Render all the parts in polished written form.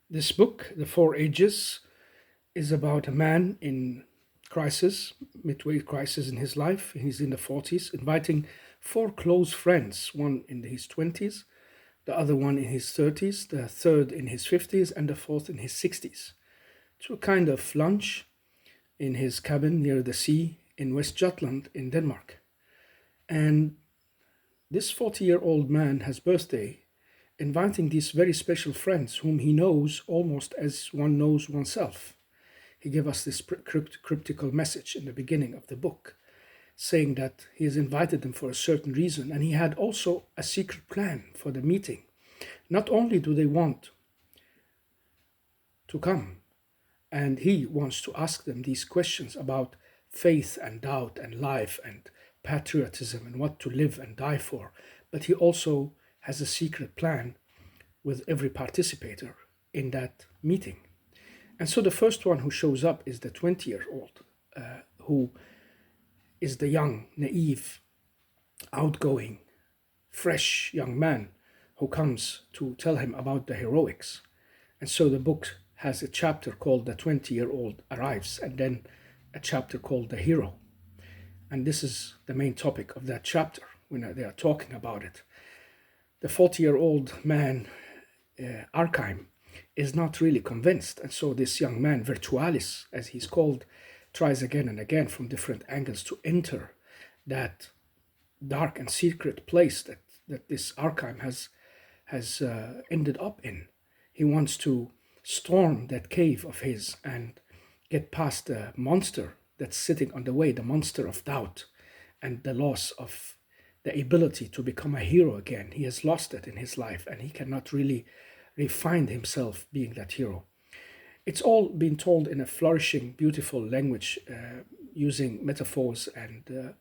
This book, The Four Ages, is about a man in crisis, midway crisis in his life. He's in the 40s, inviting four close friends, one in his 20s, the other one in his 30s, the third in his 50s, and the fourth in his 60s, to a kind of lunch in his cabin near the sea in West Jutland in Denmark. And this 40-year-old man has birthday, inviting these very special friends whom he knows almost as one knows oneself. He gave us this cryptical message in the beginning of the book, saying that he has invited them for a certain reason, and he had also a secret plan for the meeting. Not only do they want to come, and he wants to ask them these questions about faith and doubt and life and patriotism and what to live and die for, but he also has a secret plan with every participator in that meeting. And so the first one who shows up is the 20-year-old, who is the young, naive, outgoing, fresh young man who comes to tell him about the heroics. And so the book has a chapter called The 20-Year-Old Arrives, and then a chapter called The Hero. And this is the main topic of that chapter when they are talking about it. The 40-year-old man, Archime, is not really convinced. And so this young man, Virtualis, as he's called, tries again and again from different angles to enter that dark and secret place that this Archime has ended up in. He wants to storm that cave of his and get past the monster that's sitting on the way, the monster of doubt and the loss of the ability to become a hero again. He has lost it in his life and he cannot really find himself being that hero. It's all been told in a flourishing, beautiful language, using metaphors and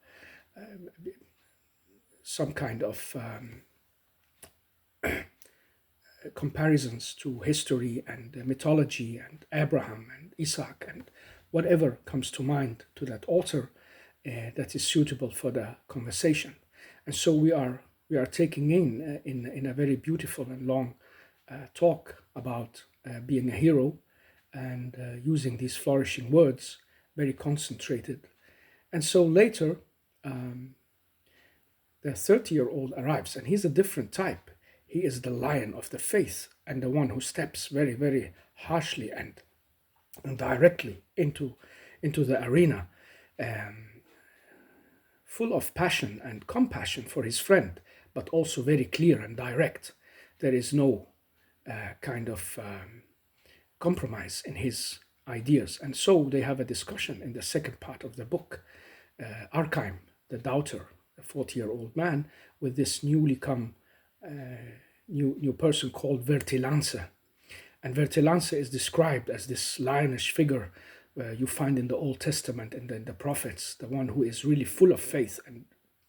some kind of comparisons to history and mythology and Abraham and Isaac and whatever comes to mind to that author that is suitable for the conversation. And so we are taking in a very beautiful and long talk about being a hero and using these flourishing words, very concentrated. And so later, the 30-year-old arrives, and he's a different type. He is the lion of the faith and the one who steps very, very harshly and directly into the arena, full of passion and compassion for his friend, but also very clear and direct. There is no kind of compromise in his ideas. And so they have a discussion in the second part of the book. Archime, the doubter, the 40-year-old man, with this newly come new person called Vertilance. And Vertilance is described as this lionish figure you find in the Old Testament and in the prophets, the one who is really full of faith and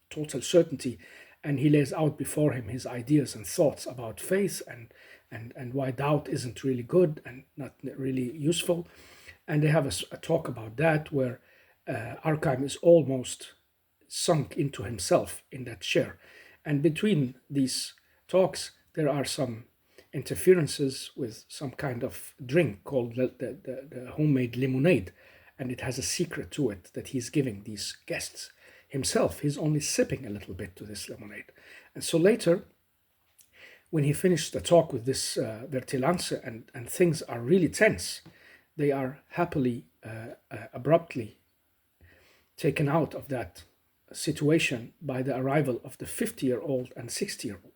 total certainty. And he lays out before him his ideas and thoughts about faith and why doubt isn't really good and not really useful. And they have a talk about that where Archime is almost sunk into himself in that chair. And between these talks, there are some interferences with some kind of drink called the homemade lemonade. And it has a secret to it that he's giving these guests. Himself, he's only sipping a little bit to this lemonade. And so later, when he finished the talk with this Vertilance and things are really tense, they are happily, abruptly taken out of that situation by the arrival of the 50-year-old and 60-year-old.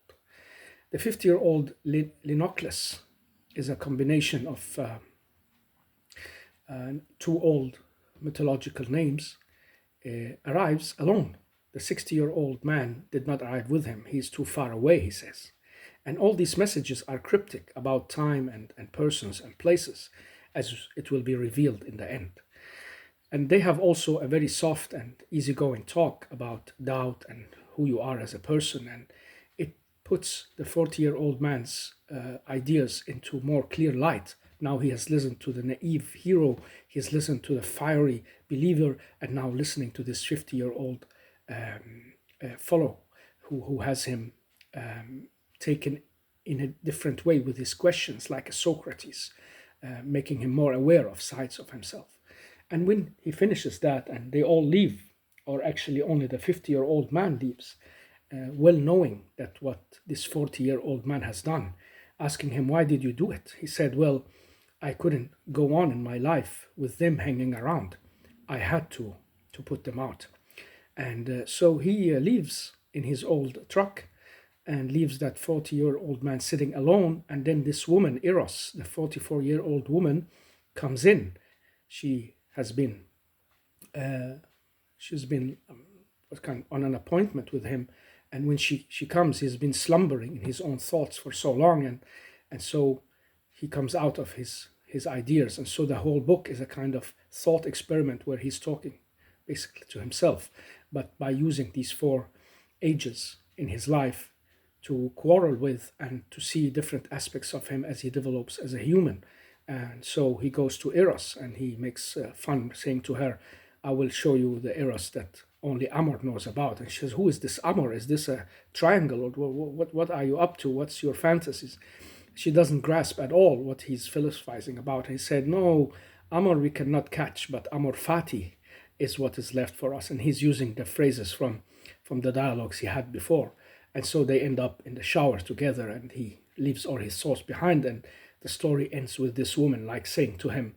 The 50-year-old Linocles is a combination of two old mythological names, arrives alone. The 60-year-old man did not arrive with him. He's too far away, he says. And all these messages are cryptic about time and persons and places, as it will be revealed in the end. And they have also a very soft and easygoing talk about doubt and who you are as a person. And it puts the 40-year-old man's ideas into more clear light. Now he has listened to the naive hero, he has listened to the fiery believer, and now listening to this 50-year-old follow who has him taken in a different way with his questions, like a Socrates, making him more aware of sides of himself. And when he finishes that and they all leave, or actually only the 50-year-old man leaves, well knowing that what this 40-year-old man has done, asking him, why did you do it? He said, well, I couldn't go on in my life with them hanging around. I had to put them out. And so he leaves in his old truck and leaves that 40-year-old man sitting alone. And then this woman, Eros, the 44-year-old woman, comes in. She has been she's been kind of on an appointment with him, and when she comes, he's been slumbering in his own thoughts for so long, and so he comes out of his ideas. And so the whole book is a kind of thought experiment where he's talking basically to himself, but by using these four ages in his life to quarrel with and to see different aspects of him as he develops as a human. And so he goes to Eros and he makes fun, saying to her, I will show you the Eros that only Amor knows about. And she says, who is this Amor? Is this a triangle? Or what are you up to? What's your fantasies? She doesn't grasp at all what he's philosophizing about. He said, no, Amor we cannot catch, but Amor fati is what is left for us. And he's using the phrases from the dialogues he had before. And so they end up in the shower together, and he leaves all his thoughts behind. And the story ends with this woman like saying to him,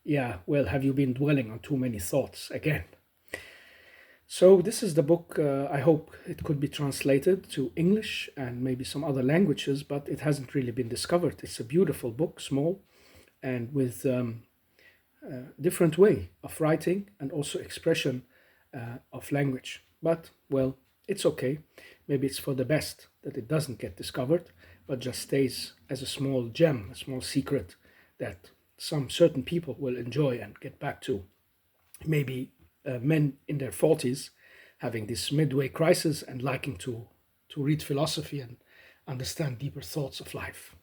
yeah, well, have you been dwelling on too many thoughts again? So this is the book. I hope it could be translated to English and maybe some other languages, but it hasn't really been discovered. It's a beautiful book, small, and with a different way of writing and also expression of language. But, well, it's okay. Maybe it's for the best that it doesn't get discovered, but just stays as a small gem, a small secret that some certain people will enjoy and get back to. Maybe men in their 40s having this midway crisis and liking to read philosophy and understand deeper thoughts of life.